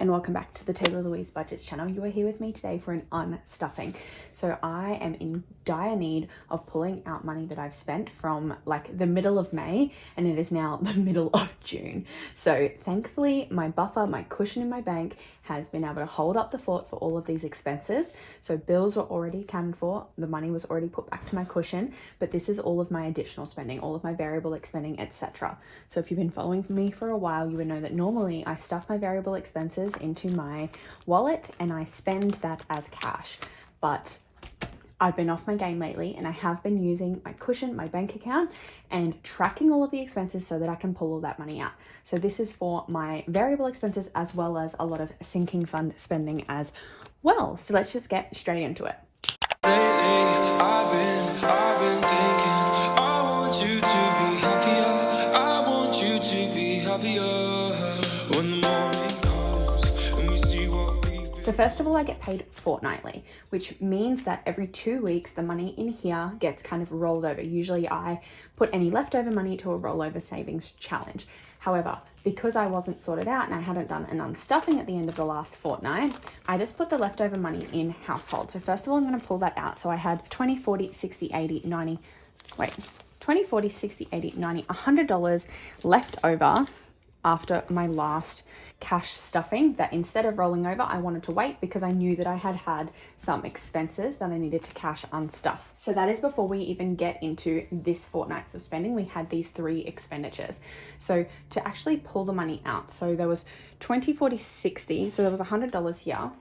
and welcome back to the Taylah Louise Budgets channel. You are here with me today for an unstuffing. So I am in dire need of pulling out money that I've spent from like the middle of May, and it is now the middle of June. So thankfully my buffer, my cushion in my bank has been able to hold up the fort for all of these expenses. So bills were already accounted for, the money was already put back to my cushion, but this is all of my additional spending, all of my variable expending, etc. So if you've been following me for a while, you would know that normally I stuff my variable expenses into my wallet and I spend that as cash. But I've been off my game lately and I have been using my cushion, my bank account, and tracking all of the expenses so that I can pull all that money out. So this is for my variable expenses as well as a lot of sinking fund spending as well. So let's just get straight into it. I've been thinking, I want you to be happier. I want you to be happier when the morning comes and we see what we've been. So first of all, I get paid fortnightly, which means that every 2 weeks, the money in here gets kind of rolled over. Usually I put any leftover money to a rollover savings challenge. However, because I wasn't sorted out and I hadn't done an unstuffing at the end of the last fortnight, I just put the leftover money in household. So first of all, I'm going to pull that out. So I had 20, 40, 60, 80, 90, wait, 20, 40, 60, 80, 90, $100 left over after my last cash stuffing, that instead of rolling over, I wanted to wait because I knew that I had had some expenses that I needed to cash unstuff. So that is before we even get into this fortnight's of spending. We had these 3 expenditures. So to actually pull the money out, so there was 20, 40, 60. So there was $100 here.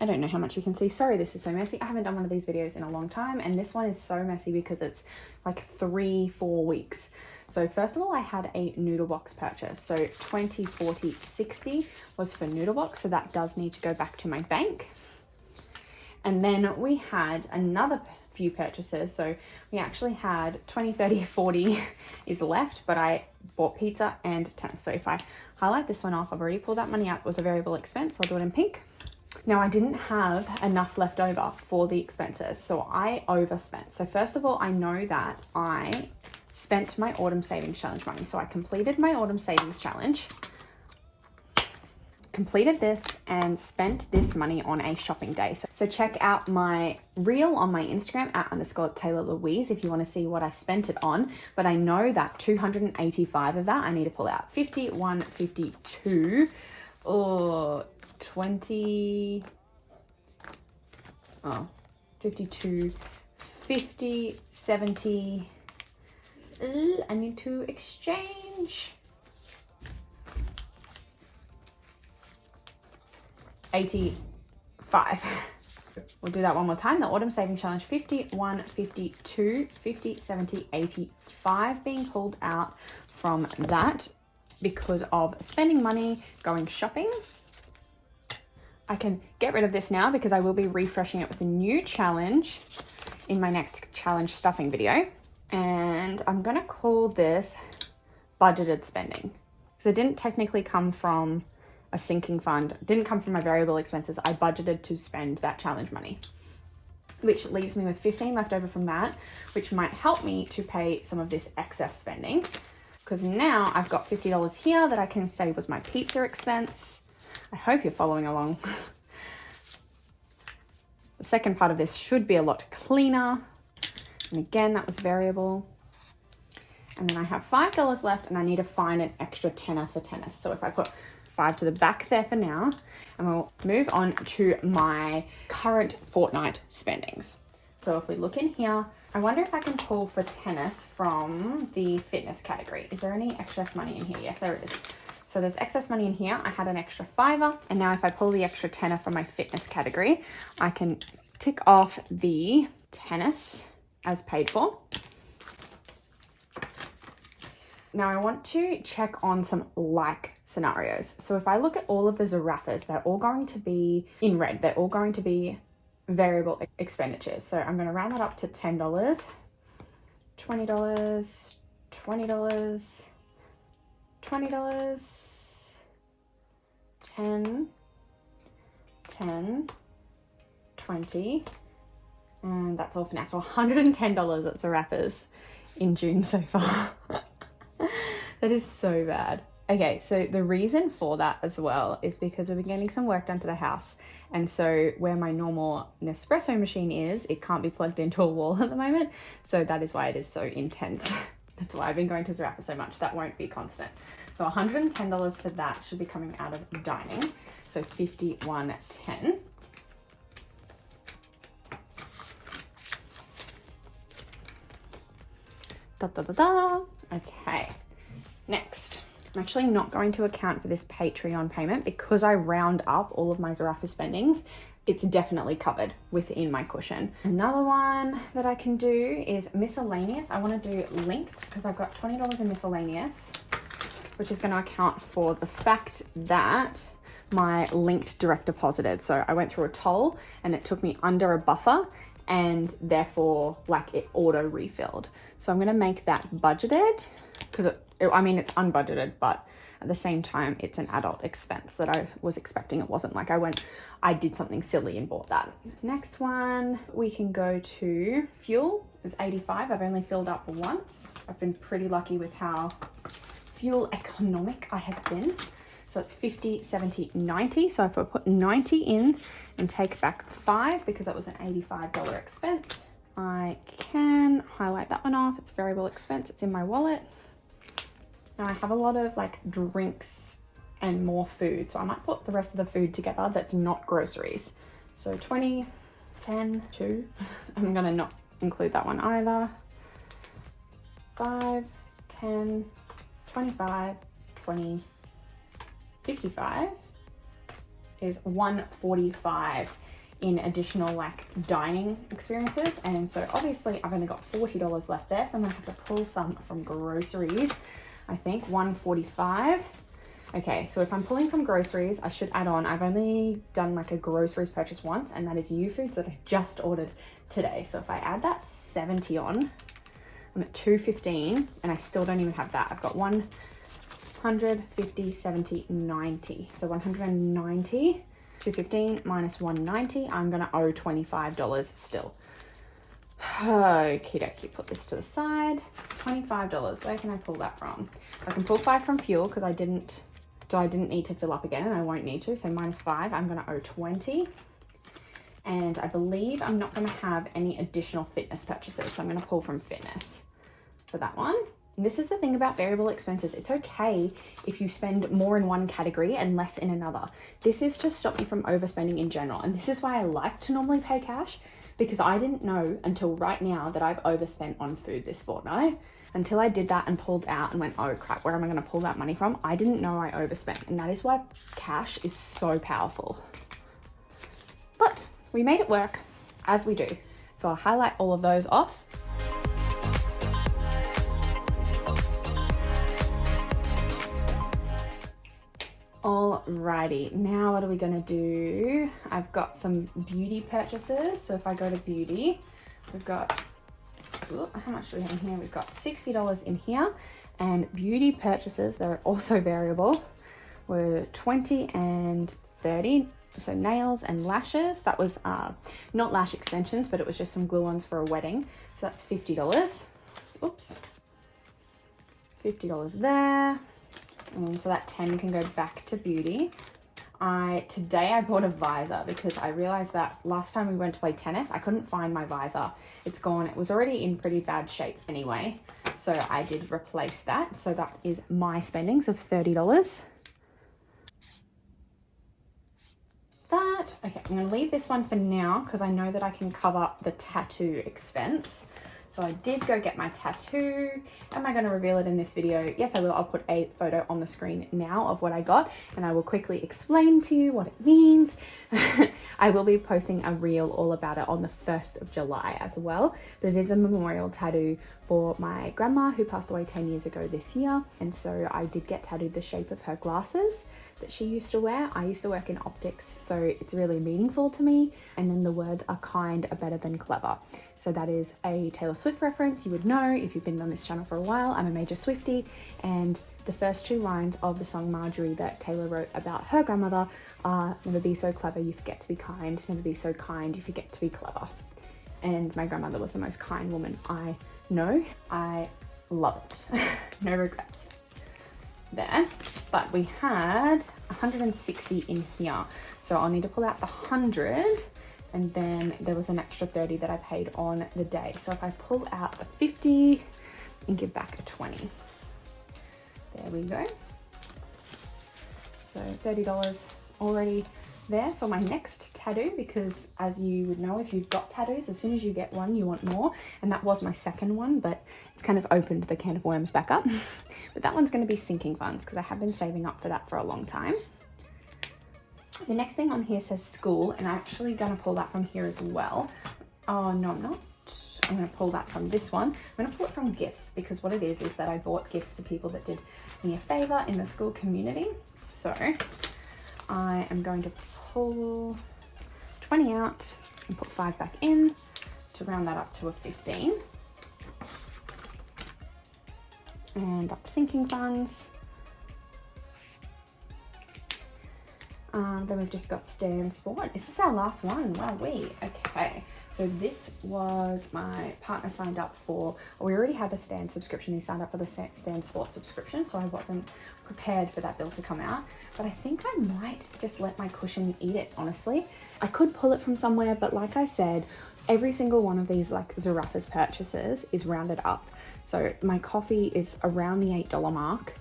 I don't know how much you can see. Sorry, this is so messy. I haven't done one of these videos in a long time. And this one is so messy because it's like 3-4 weeks. So first of all, I had a noodle box purchase. So 20, 40, 60 was for noodle box. So that does need to go back to my bank. And then we had another few purchases. So we actually had 20, 30, 40 is left, but I bought pizza and tennis. So if I highlight this one off, I've already pulled that money out. It was a variable expense. So I'll do it in pink. Now I didn't have enough left over for the expenses. So I overspent. So first of all, I know that I spent my autumn savings challenge money. So I completed my autumn savings challenge, completed this and spent this money on a shopping day. So check out my reel on my Instagram at _Taylah Louise if you want to see what I spent it on. But I know that 285 of that I need to pull out. 51, 52, or 20, 52, 50, 70, I need to exchange 85. We'll do that one more time. The autumn savings challenge, 51, 52, 50, 70, 85 being pulled out from that because of spending money going shopping. I can get rid of this now because I will be refreshing it with a new challenge in my next challenge stuffing video. And I'm gonna call this budgeted spending because it didn't technically come from a sinking fund, it didn't come from my variable expenses. I budgeted to spend that challenge money, which leaves me with 15 left over from that, which might help me to pay some of this excess spending because now I've got $50 here that I can say was my pizza expense. I hope you're following along. The second part of this should be a lot cleaner. And again, that was variable. And then I have $5 left and I need to find an extra tenner for tennis. So if I put 5 to the back there for now, and we'll move on to my current fortnight spendings. So if we look in here, I wonder if I can pull for tennis from the fitness category. Is there any excess money in here? Yes, there is. So there's excess money in here. I had an extra $5, and now if I pull the extra tenner from my fitness category, I can tick off the tennis as paid for. Now I want to check on some like scenarios. So if I look at all of the Zarafas, they're all going to be in red. They're all going to be variable expenditures. So I'm going to round that up to $10, $20, $20, $20, 10, 10, 20, and that's all for now. So $110 at Zarafas in June so far. That is so bad. Okay, so the reason for that as well is because we've been getting some work done to the house. And so where my normal Nespresso machine is, it can't be plugged into a wall at the moment. So that is why it is so intense. That's why I've been going to Zarafa so much. That won't be constant. So $110 for that should be coming out of dining. So $51.10. Da, da, da, da. Okay, next. I'm actually not going to account for this Patreon payment because I round up all of my Zarafa spendings. It's definitely covered within my cushion. Another one that I can do is miscellaneous. I want to do linked because I've got $20 in miscellaneous, which is going to account for the fact that my linked direct deposited. So I went through a toll and it took me under a buffer, and therefore like it auto refilled. So I'm going to make that budgeted because I mean, it's unbudgeted, but at the same time, it's an adult expense that I was expecting. It wasn't like I did something silly and bought that. Next one, we can go to fuel is 85. I've only filled up once. I've been pretty lucky with how fuel economic I have been. So it's 50, 70, 90. So if I put 90 in and take back 5 because that was an $85 expense, I can highlight that one off. It's variable expense. It's in my wallet. Now I have a lot of like drinks and more food. So I might put the rest of the food together that's not groceries. So 20, 10, 2. I'm gonna not include that one either. 5, 10, 25, 20, 55 is 145 in additional like dining experiences. And so obviously I've only got $40 left there. So I'm gonna have to pull some from groceries. I think 145. Okay, so if I'm pulling from groceries, I should add on, I've only done like a groceries purchase once, and that is U-Foods that I just ordered today. So if I add that 70 on, I'm at 215, and I still don't even have that. I've got 150, 70, 90. So 190, 215 minus 190, I'm gonna owe $25 still. Okie dokie, put this to the side. $25, where can I pull that from? I can pull 5 from fuel because I didn't need to fill up again, and I won't need to. So minus 5, I'm gonna owe 20. And I believe I'm not gonna have any additional fitness purchases. So I'm gonna pull from fitness for that one. And this is the thing about variable expenses. It's okay if you spend more in one category and less in another. This is to stop you from overspending in general. And this is why I like to normally pay cash, because I didn't know until right now that I've overspent on food this fortnight. Until I did that and pulled out and went, oh crap, where am I gonna pull that money from? I didn't know I overspent, and that is why cash is so powerful. But we made it work, as we do. So I'll highlight all of those off. Alrighty, now what are we gonna do? I've got some beauty purchases. So if I go to beauty, we've got, how much do we have in here? We've got $60 in here, and beauty purchases, they're also variable, were 20 and 30. So nails and lashes, that was not lash extensions, but it was just some glue-ons for a wedding. So that's $50. Oops, $50 there. And so that 10 can go back to beauty. Today I bought a visor because I realized that last time we went to play tennis, I couldn't find my visor. It's gone. It was already in pretty bad shape anyway. So I did replace that. So that is my spendings of $30. Okay, I'm gonna leave this one for now because I know that I can cover the tattoo expense. So I did go get my tattoo. Am I going to reveal it in this video? Yes, I will. I'll put a photo on the screen now of what I got, and I will quickly explain to you what it means. I will be posting a reel all about it on the 1st of July as well, but it is a memorial tattoo for my grandma who passed away 10 years ago this year. And so I did get tattooed the shape of her glasses that she used to wear. I used to work in optics, so it's really meaningful to me. And then the words are kind are better than clever. So that is a Taylor Swift reference. You would know if you've been on this channel for a while. I'm a major Swiftie, and the first 2 lines of the song Marjorie that Taylor wrote about her grandmother are, never be so clever, you forget to be kind. Never be so kind, you forget to be clever. And my grandmother was the most kind woman I know. I love it. No regrets. there, but we had 160 in here. So I'll need to pull out the 100, and then there was an extra 30 that I paid on the day. So if I pull out the 50 and give back a 20, there we go. So $30 already there for my next tattoo, because as you would know, if you've got tattoos, as soon as you get one you want more, and that was my second one, but it's kind of opened the can of worms back up. But that one's going to be sinking funds because I have been saving up for that for a long time. The next thing on here says school, and I'm actually going to pull that from here as well. Oh no, I'm not. I'm going to pull that from this one. I'm going to pull it from gifts, because what it is that I bought gifts for people that did me a favor in the school community. So I am going to pull 20 out and put 5 back in to round that up to a 15. And that's sinking funds. Then we've just got stands for what? Is this our last one? Wow, okay. So this was my partner signed up for, we already had a stand subscription. He signed up for the stand sports subscription, so I wasn't prepared for that bill to come out. But I think I might just let my cushion eat it, honestly. I could pull it from somewhere, but like I said, every single one of these like Zaraffa's purchases is rounded up. So my coffee is around the $8 mark,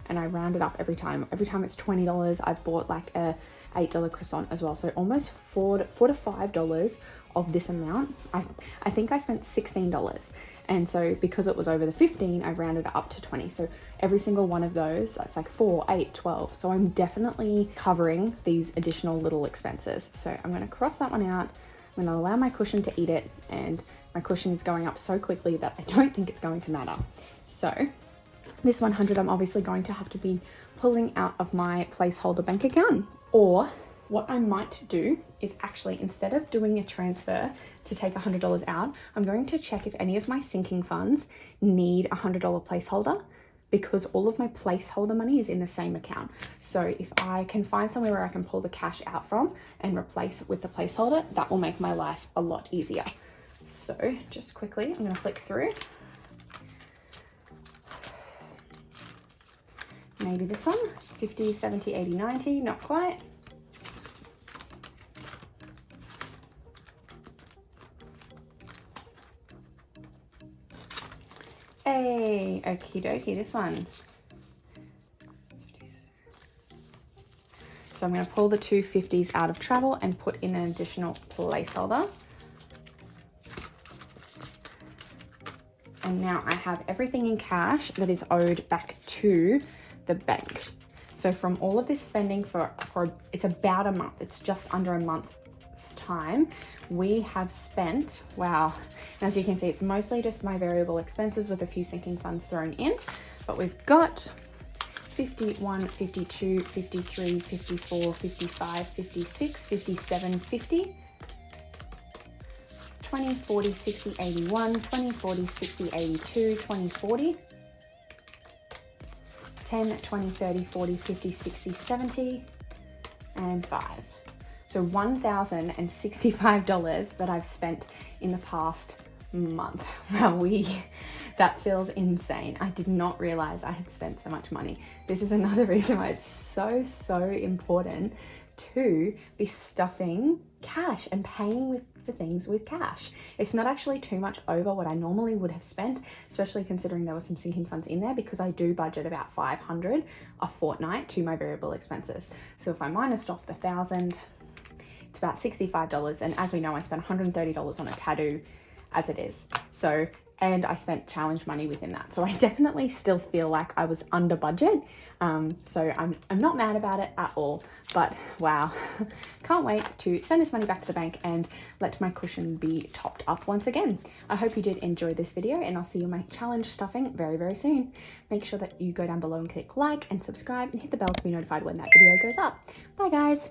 and I round it up every time. Every time it's $20, I've bought like a $8 croissant as well. So almost $4 to $5 of this amount. I think I spent $16. And so because it was over the 15, I rounded it up to 20. So every single one of those, that's like 4, 8, 12. So I'm definitely covering these additional little expenses. So I'm going to cross that one out. I'm going to allow my cushion to eat it, and my cushion is going up so quickly that I don't think it's going to matter. So this 100, I'm obviously going to have to be pulling out of my placeholder bank account. Or what I might do is actually, instead of doing a transfer to take $100 out, I'm going to check if any of my sinking funds need a $100 placeholder, because all of my placeholder money is in the same account. So if I can find somewhere where I can pull the cash out from and replace with the placeholder, that will make my life a lot easier. So just quickly, I'm going to flick through. Maybe this one, 50, 70, 80, 90, not quite. Hey, okie dokie, this one. So I'm going to pull the 250s out of travel and put in an additional placeholder. And now I have everything in cash that is owed back to the bank. So from all of this spending for it's about a month, it's just under a month's time, we have spent, wow, and as you can see, it's mostly just my variable expenses with a few sinking funds thrown in, but we've got 51, 52, 53, 54, 55, 56, 57, 50, 20, 40, 60, 81, 20, 40, 60, 82, 20, 40, 10, 20, 30, 40, 50, 60, 70, and 5. So $1,065 that I've spent in the past month. Wow, that feels insane. I did not realize I had spent so much money. This is another reason why it's so important to be stuffing cash and paying for things with cash. It's not actually too much over what I normally would have spent, especially considering there was some sinking funds in there, because I do budget about $500 a fortnight to my variable expenses. So if I minus off the $1,000, it's about $65. And as we know, I spent $130 on a tattoo as it is. So, and I spent challenge money within that. So I definitely still feel like I was under budget. So I'm not mad about it at all, but wow, can't wait to send this money back to the bank and let my cushion be topped up once again. I hope you did enjoy this video, and I'll see you in my challenge stuffing very soon. Make sure that you go down below and click like and subscribe and hit the bell to be notified when that video goes up. Bye guys.